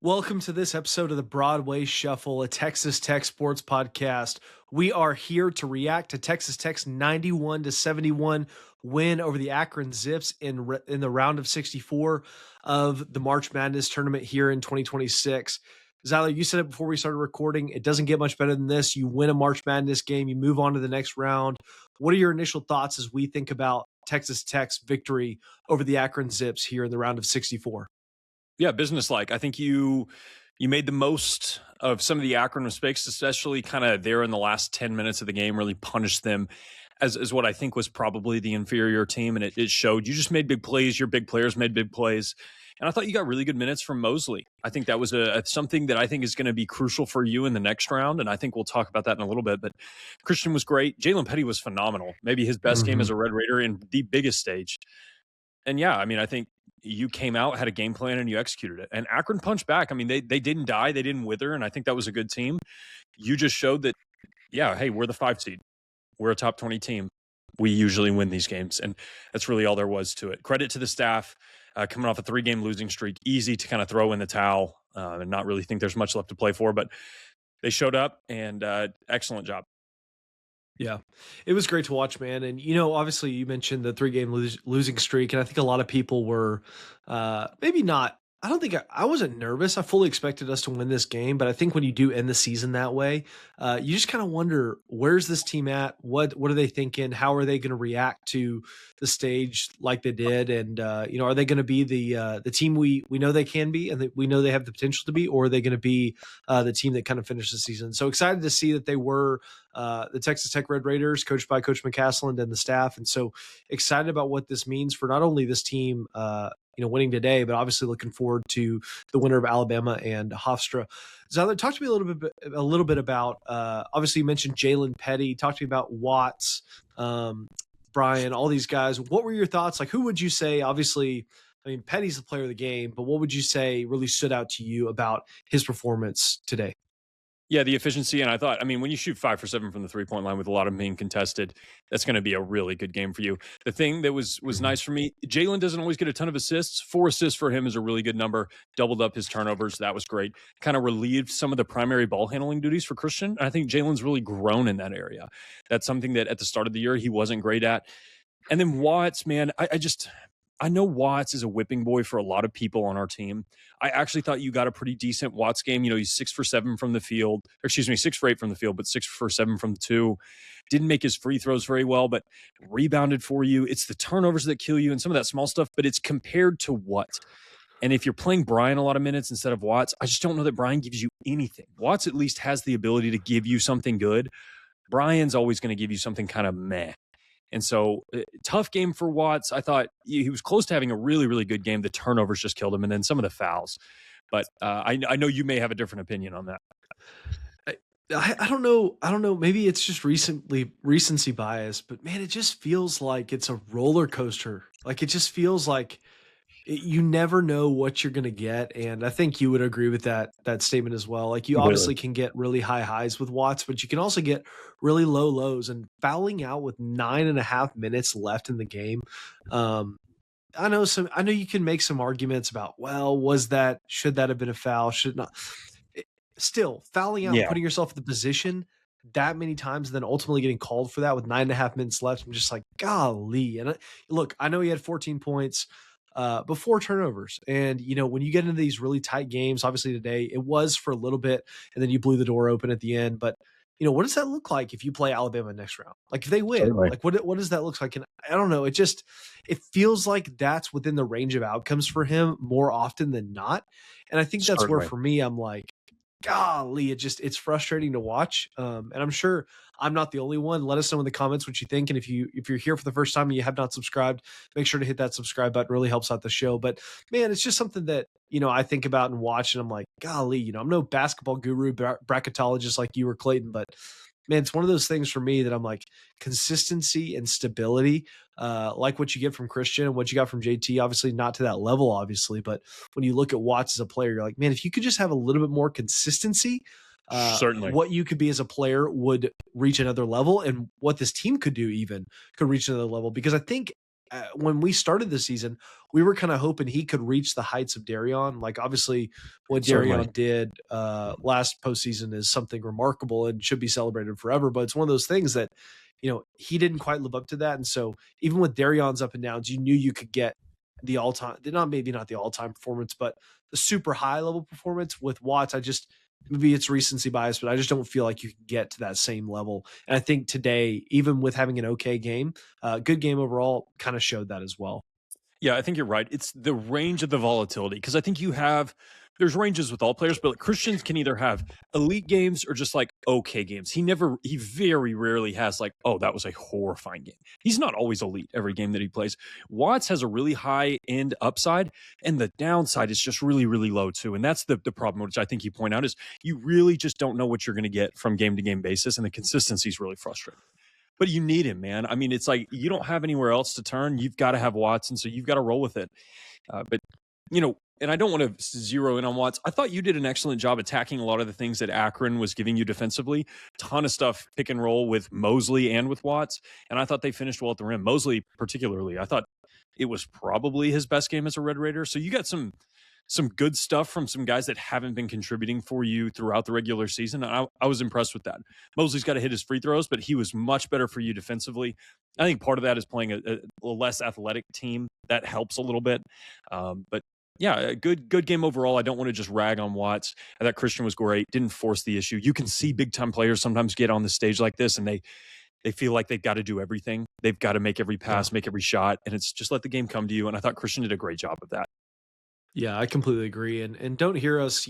Welcome to this episode of the Broadway Shuffle, a Texas Tech sports podcast. We are here to react to Texas Tech's 91-71 win over the Akron Zips in the round of 64 of the March Madness tournament here in 2026. Zyler, you said it before we started recording. It doesn't get much better than this. You win a March Madness game, you move on to the next round. What are your initial thoughts as we think about Texas Tech's victory over the Akron Zips here in the round of 64? Yeah, business-like. I think you made the most of some of the Akron mistakes, especially kind of there in the last 10 minutes of the game, really punished them as what I think was probably the inferior team, and it showed. You just made big plays. Your big players made big plays. And I thought you got really good minutes from Mosley. I think that was something that I think is going to be crucial for you in the next round, and I think we'll talk about that in a little bit. But Christian was great. Jalen Petty was phenomenal. Maybe his best game as a Red Raider in the biggest stage. And yeah, I mean, I think you came out, had a game plan, and you executed it. And Akron punched back. I mean, they didn't die. They didn't wither. And I think that was a good team. You just showed that, yeah, hey, we're the 5 seed. We're a top 20 team. We usually win these games. And that's really all there was to it. Credit to the staff coming off a 3-game losing streak. Easy to kind of throw in the towel and not really think there's much left to play for. But they showed up, and excellent job. Yeah, it was great to watch, man. And, obviously you mentioned the 3-game losing streak. And I think a lot of people were maybe not. I don't think I wasn't nervous. I fully expected us to win this game. But I think when you do end the season that way, you just kind of wonder, where's this team at? What are they thinking? How are they going to react to the stage like they did? And, are they going to be the team we know they can be and that we know they have the potential to be? Or are they going to be the team that kind of finished the season? So excited to see that they were the Texas Tech Red Raiders, coached by Coach McCasland and the staff. And so excited about what this means for not only this team, winning today, but obviously looking forward to the winner of Alabama and Hofstra. Zyler, talk to me a little bit about, obviously you mentioned Jalen Petty. Talk to me about Watts, Brian, all these guys. What were your thoughts? Like, who would you say, obviously, I mean, Petty's the player of the game, but what would you say really stood out to you about his performance today? Yeah, the efficiency. And I thought, I mean, when you shoot 5 for 7 from the 3-point line with a lot of them being contested, that's going to be a really good game for you. The thing that was nice for me, Jalen doesn't always get a ton of assists. 4 assists for him is a really good number. Doubled up his turnovers. That was great. Kind of relieved some of the primary ball handling duties for Christian. And I think Jalen's really grown in that area. That's something that at the start of the year he wasn't great at. And then Watts, man, I know Watts is a whipping boy for a lot of people on our team. I actually thought you got a pretty decent Watts game. He's 6 for 7 from the field. 6 for 8 from the field, but 6 for 7 from the 2. Didn't make his free throws very well, but rebounded for you. It's the turnovers that kill you and some of that small stuff, but it's compared to what? And if you're playing Brian a lot of minutes instead of Watts, I just don't know that Brian gives you anything. Watts at least has the ability to give you something good. Brian's always going to give you something kind of meh. And so, tough game for Watts. I thought he was close to having a really, really good game. The turnovers just killed him, and then some of the fouls. But I know you may have a different opinion on that. I don't know. I don't know. Maybe it's just recency bias, but man, it just feels like it's a roller coaster. Like it just feels like you never know what you're going to get. And I think you would agree with that statement as well. Like you obviously can get really high highs with Watts, but you can also get really low lows, and fouling out with 9.5 minutes left in the game. I know you can make some arguments about, well, should that have been a foul? Should not. Still fouling out and putting yourself in the position that many times and then ultimately getting called for that with 9.5 minutes left. I'm just like, golly. And look, I know he had 14 points, but 4 turnovers. And, when you get into these really tight games, obviously today it was for a little bit and then you blew the door open at the end. But, what does that look like if you play Alabama next round? Like if they win, like what does that look like? And I don't know. It feels like that's within the range of outcomes for him more often than not. And I think that's where for me, I'm like, golly, it's frustrating to watch. And I'm sure I'm not the only one. Let us know in the comments what you think. And if you're here for the first time and you have not subscribed, make sure to hit that subscribe button. It really helps out the show. But man, it's just something that, I think about and watch, and I'm like, golly, I'm no basketball guru, bracketologist like you or Clayton, but man, it's one of those things for me that I'm like, consistency and stability, like what you get from Christian and what you got from JT, obviously not to that level, obviously. But when you look at Watts as a player, you're like, man, if you could just have a little bit more consistency, certainly what you could be as a player would reach another level, and what this team could do even could reach another level. Because I think when we started the season, we were kind of hoping he could reach the heights of Darion. Like obviously, what Certainly. Darion did last postseason is something remarkable and should be celebrated forever. But it's one of those things that he didn't quite live up to that. And so even with Darion's up and downs, you knew you could get the all time, not the all time performance, but the super high level performance with Watts. Maybe it's recency bias, but I just don't feel like you can get to that same level. And I think today, even with having an okay game, good game overall, kind of showed that as well. Yeah, I think you're right. It's the range of the volatility because I think there's ranges with all players, but like Christians can either have elite games or just like okay games. He very rarely has like, oh, that was a horrifying game. He's not always elite every game that he plays. Watts has a really high end upside, and the downside is just really, really low too. And that's the problem, which I think you point out is you really just don't know what you're going to get from game to game basis, and the consistency is really frustrating. But you need him, man. I mean, it's like you don't have anywhere else to turn. You've got to have Watson, so you've got to roll with it. But and I don't want to zero in on Watts. I thought you did an excellent job attacking a lot of the things that Akron was giving you defensively. Ton of stuff pick and roll with Mosley and with Watts, and I thought they finished well at the rim. Mosley particularly, I thought it was probably his best game as a Red Raider. So you got some good stuff from some guys that haven't been contributing for you throughout the regular season. I was impressed with that. Mosley's got to hit his free throws, but he was much better for you defensively. I think part of that is playing a less athletic team. That helps a little bit. But yeah, a good game overall. I don't want to just rag on Watts. I thought Christian was great. Didn't force the issue. You can see big time players sometimes get on the stage like this and they feel like they've got to do everything. They've got to make every pass, make every shot, and it's just let the game come to you. And I thought Christian did a great job of that. Yeah, I completely agree, and don't hear us,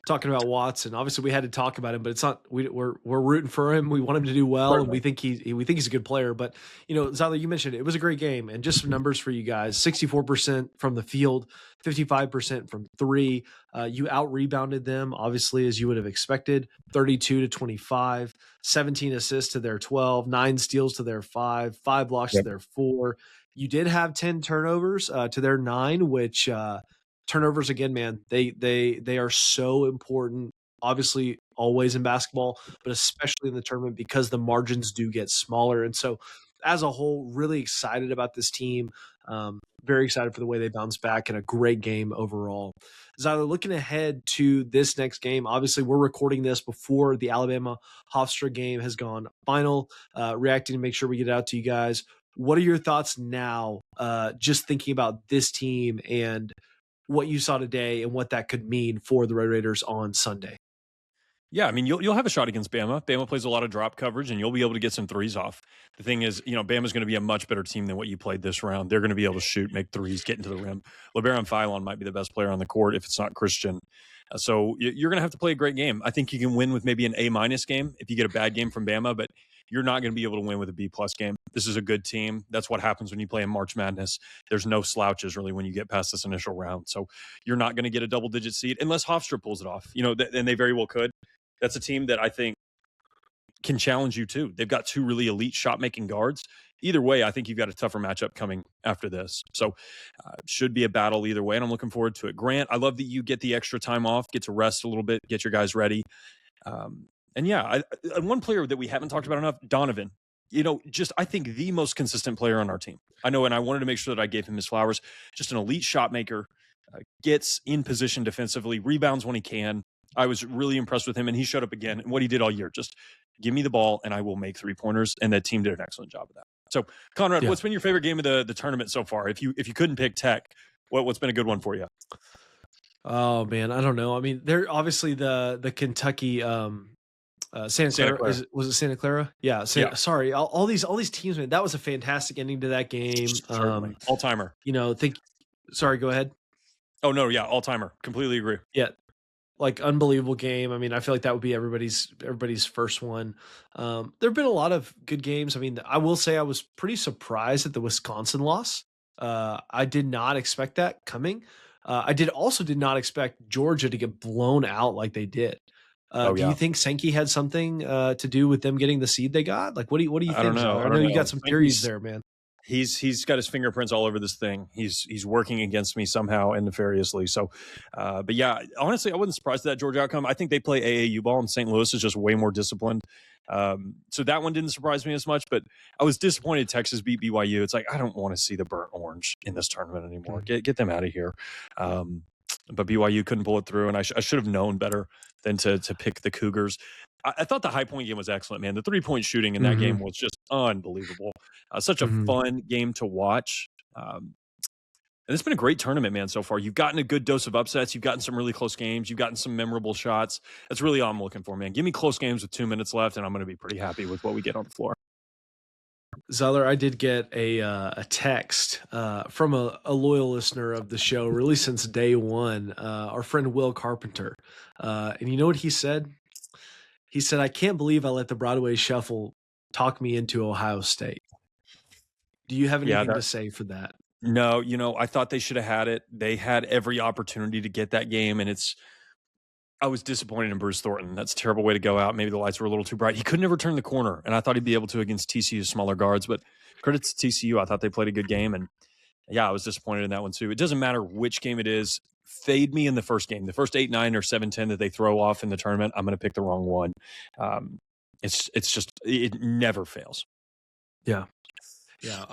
talking about Watts. And obviously, we had to talk about him, but it's not. We're rooting for him. We want him to do well, and we think he's a good player. But Zyler, you mentioned it was a great game, and just some numbers for you guys: 64% from the field, 55% from three. You out rebounded them, obviously, as you would have expected, 32-25, 17 assists to their 12, 9 steals to their 5, 5 blocks to their 4. You did have 10 turnovers to their 9, which. Turnovers again, man, they are so important, obviously always in basketball, but especially in the tournament because the margins do get smaller. And so as a whole, really excited about this team. Very excited for the way they bounce back, and a great game overall. Zyler, looking ahead to this next game, obviously we're recording this before the Alabama Hofstra game has gone final, reacting to make sure we get it out to you guys. What are your thoughts now, just thinking about this team and what you saw today and what that could mean for the Red Raiders on Sunday? Yeah, I mean, you'll have a shot against Bama. Bama plays a lot of drop coverage, and you'll be able to get some threes off. The thing is, Bama's going to be a much better team than what you played this round. They're going to be able to shoot, make threes, get into the rim. LeBaron Philon might be the best player on the court if it's not Christian. So you're going to have to play a great game. I think you can win with maybe an A- game if you get a bad game from Bama, but you're not going to be able to win with a B+ game. This is a good team. That's what happens when you play in March Madness. There's no slouches really when you get past this initial round. So you're not going to get a double-digit seed unless Hofstra pulls it off. And they very well could. That's a team that I think can challenge you too. They've got 2 really elite shot-making guards. Either way, I think you've got a tougher matchup coming after this. So should be a battle either way, and I'm looking forward to it. Grant, I love that you get the extra time off, get to rest a little bit, get your guys ready. And yeah, one player that we haven't talked about enough, Donovan. I think the most consistent player on our team. I know, and I wanted to make sure that I gave him his flowers. Just an elite shot maker, gets in position defensively, rebounds when he can. I was really impressed with him, and he showed up again. And what he did all year, just give me the ball, and I will make 3-pointers. And that team did an excellent job of that. So, Conrad, what's been your favorite game of the tournament so far? If you couldn't pick Tech, what's been a good one for you? Oh man, I don't know. I mean, they're obviously the Kentucky Santa Clara. Was it Santa Clara? Yeah. Sorry, all these teams, man. That was a fantastic ending to that game. All timer. Sorry, go ahead. Oh no, yeah, all timer. Completely agree. Yeah. Like unbelievable game. I mean, I feel like that would be everybody's first one. There've been a lot of good games. I mean, I will say I was pretty surprised at the Wisconsin loss. I did not expect that coming. I did not expect Georgia to get blown out like they did. Do you think Sankey had something to do with them getting the seed they got? Like, what do you think? I don't know. I know you got some theories there, man. He's got his fingerprints all over this thing. He's working against me somehow and nefariously. So, but yeah, honestly, I wasn't surprised at that Georgia outcome. I think they play AAU ball, and St. Louis is just way more disciplined. So that one didn't surprise me as much. But I was disappointed Texas beat BYU. It's like I don't want to see the burnt orange in this tournament anymore. Get them out of here. But BYU couldn't pull it through, and I should have known better than to pick the Cougars. I thought the high point game was excellent, man. The 3-point shooting in that game was just unbelievable. Such a fun game to watch. And it's been a great tournament, man, so far. You've gotten a good dose of upsets. You've gotten some really close games. You've gotten some memorable shots. That's really all I'm looking for, man. Give me close games with 2 minutes left, and I'm going to be pretty happy with what we get on the floor. Zyler, I did get a text from a loyal listener of the show, really since day one, our friend Will Carpenter. And you know what he said? He said, I can't believe I let the Broadway Shuffle talk me into Ohio State. Do you have anything to say for that? No, I thought they should have had it. They had every opportunity to get that game, and I was disappointed in Bruce Thornton. That's a terrible way to go out. Maybe the lights were a little too bright. He could never turn the corner, and I thought he'd be able to against TCU's smaller guards, but credit to TCU. I thought they played a good game, and yeah, I was disappointed in that one too. It doesn't matter which game it is. Fade me in the first game. The first 8-9 or 7-10 that they throw off in the tournament, I'm going to pick the wrong one. It's just, it never fails. Yeah. Yeah,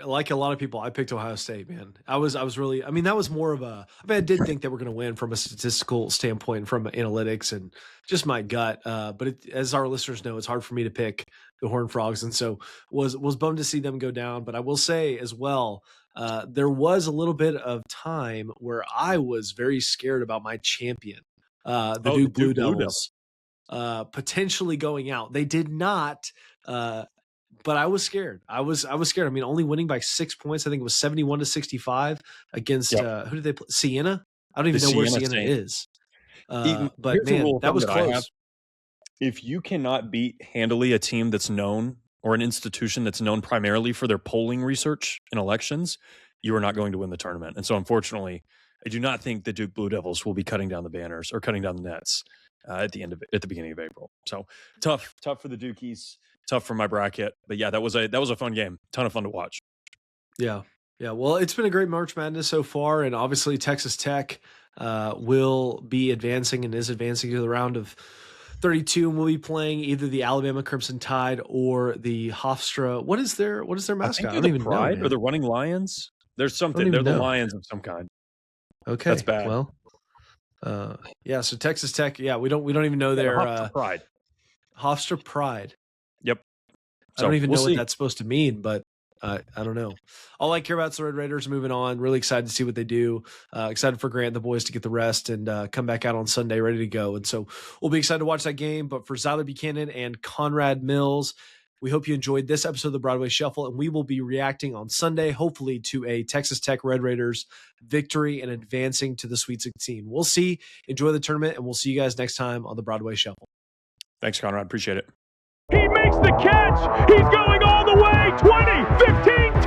like a lot of people, I picked Ohio State, man. I was really, that was more of I did think they were going to win from a statistical standpoint, from analytics and just my gut. But as our listeners know, it's hard for me to pick the Horned Frogs. And so was bummed to see them go down. But I will say as well, there was a little bit of time where I was very scared about my champion, the Duke Blue Devils, potentially going out. They did not, but I was scared. I was scared. Only winning by 6 points. I think it was 71-65 against who did they play? Siena? I don't even know where Siena is. But man, that was close. If you cannot beat handily a team that's known, or an institution that's known primarily for their polling research in elections, you are not going to win the tournament. And so, unfortunately, I do not think the Duke Blue Devils will be cutting down the banners or cutting down the nets at the beginning of April. So tough for the Dukies. Tough for my bracket, but yeah, that was a fun game. Ton of fun to watch. Yeah. Well, it's been a great March Madness so far, and obviously Texas Tech will be advancing and is advancing to the round of 32, and we'll be playing either the Alabama Crimson Tide or the Hofstra. What is their mascot? I don't even know. Or the Running Lions. There's something. They're the Lions of some kind. Okay, that's bad. Well, yeah. So Texas Tech. Yeah, we don't even know their Hofstra Pride. Hofstra Pride. Yep. I don't even know what that's supposed to mean, but I don't know. All I care about is the Red Raiders moving on. Really excited to see what they do. Excited for Grant and the boys to get the rest and come back out on Sunday ready to go. And so we'll be excited to watch that game. But for Zyler Buchanan and Conrad Mills, we hope you enjoyed this episode of the Broadway Shuffle, and we will be reacting on Sunday, hopefully, to a Texas Tech Red Raiders victory and advancing to the Sweet 16. We'll see. Enjoy the tournament, and we'll see you guys next time on the Broadway Shuffle. Thanks, Conrad. Appreciate it. He makes the catch. He's going all the way. 20, 15,